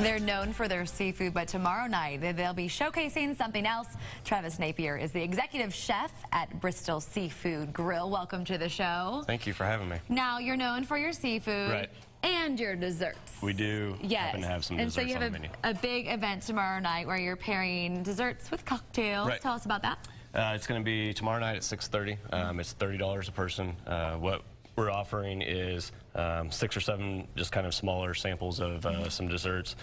They're known for their seafood, but tomorrow night they'll be showcasing something else. Travis Napier is the executive chef at Bristol Seafood Grill. Welcome to the show. Thank you for having me. Now, you're known for your seafood. Right. And your desserts. We do happen to have some desserts on the menu. And so you have a big event tomorrow night where you're pairing desserts with cocktails. Right. Tell us about that. It's going to be tomorrow night at 6:30. It's $30 a person. What we're offering is 6 or 7 just kind of smaller samples of some desserts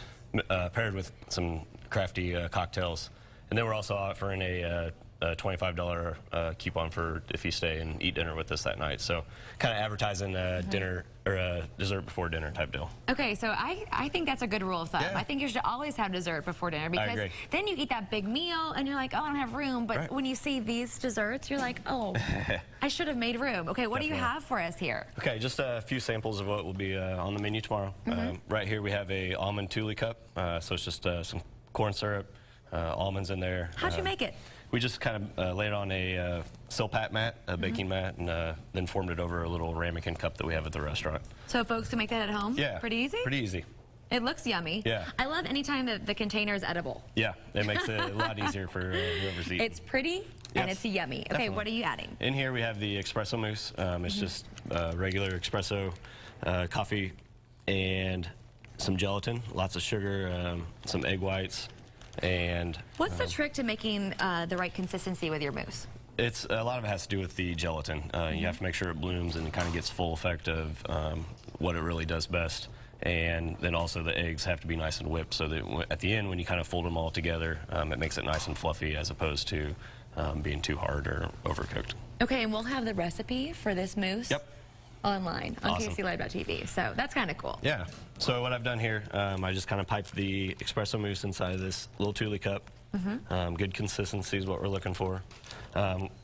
paired with some crafty cocktails. And then we're also offering a $25 coupon for if you stay and eat dinner with us that night. So kind of advertising dinner or dessert before dinner type deal. Okay, so I think that's a good rule of thumb. Yeah. I think you should always have dessert before dinner because then you eat that big meal and you're like, oh, I don't have room. But when you see these desserts, you're like, oh, I should have made room. Okay, what do you have for us here? Okay, just a few samples of what will be on the menu tomorrow. Right here we have a almond Thule cup. So it's just some corn syrup, almonds in there. How'd you make it? We just kind of laid it on a silpat mat, a baking mat, and then formed it over a little ramekin cup that we have at the restaurant. So folks can make that at home? Yeah. Pretty easy? Pretty easy. It looks yummy. Yeah. I love any time that the container is edible. Yeah, it makes it a lot easier for whoever's eating. It's pretty and it's yummy. Okay, Definitely. what are you adding? In here we have the Espresso Mousse. It's just regular espresso coffee and some gelatin, lots of sugar, some egg whites. And what's the trick to making the right consistency with your mousse? It's a lot of it has to do with the gelatin. You have to make sure it blooms and it kind of gets full effect of what it really does best. And then also the eggs have to be nice and whipped so that at the end when you kind of fold them all together, it makes it nice and fluffy as opposed to being too hard or overcooked. Okay, and we'll have the recipe for this mousse online on KCLive.tv. So that's kind of cool. Yeah. So what I've done here, I just kind of piped the espresso mousse inside of this little Thule cup. Good consistency is what we're looking for.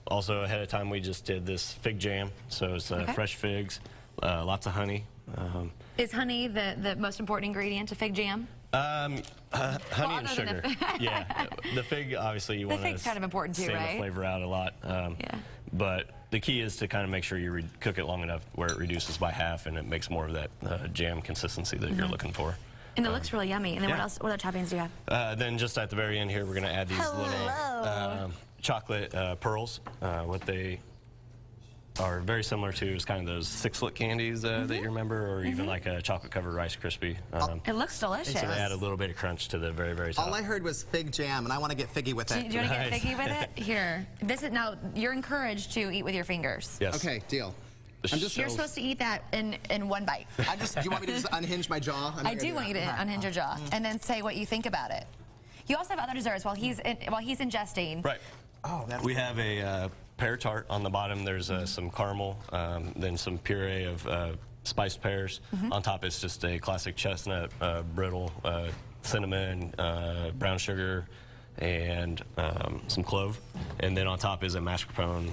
Also ahead of time we just did this fig jam. So it's fresh figs, lots of honey. Is honey the most important ingredient to fig jam? Honey and sugar. Yeah. The fig, obviously, you want to kind of important too, stand the flavor out a lot. But the key is to kind of make sure you cook it long enough where it reduces by half and it makes more of that jam consistency that you're looking for. And it looks really yummy. And then what else? What other toppings do you have? Then just at the very end here, we're going to add these little chocolate pearls. What they are very similar to is kind of those 6-foot candies that you remember, or even like a chocolate-covered Rice Krispie. It looks delicious. So they add a little bit of crunch to the very, very top. All I heard was fig jam, and I want to get figgy with it. Do you want to get figgy with it? Here. This is now. You're encouraged to eat with your fingers. Yes. Okay, deal. You're supposed to eat that in one bite. Do you want me to just unhinge my jaw? I do want you to unhinge your jaw and then say what you think about it. You also have other desserts while he's ingesting. Right. Oh, that's we have a pear tart on the bottom. There's some caramel, then some puree of spiced pears. On top it's just a classic chestnut, brittle, cinnamon, brown sugar, and some clove. And then on top is a mascarpone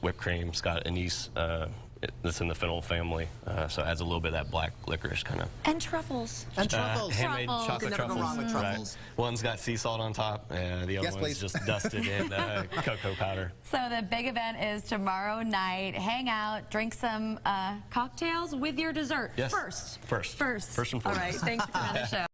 whipped cream. It's got anise that's in the fennel family, so it adds a little bit of that black licorice kind of. And truffles. And truffles. Handmade chocolate You can never truffles. go wrong with truffles. Right. One's got sea salt on top, and the other one's just dusted in cocoa powder. So the big event is tomorrow night. Hang out, drink some cocktails with your dessert. Yes. First and foremost. All right, thanks for coming on the show.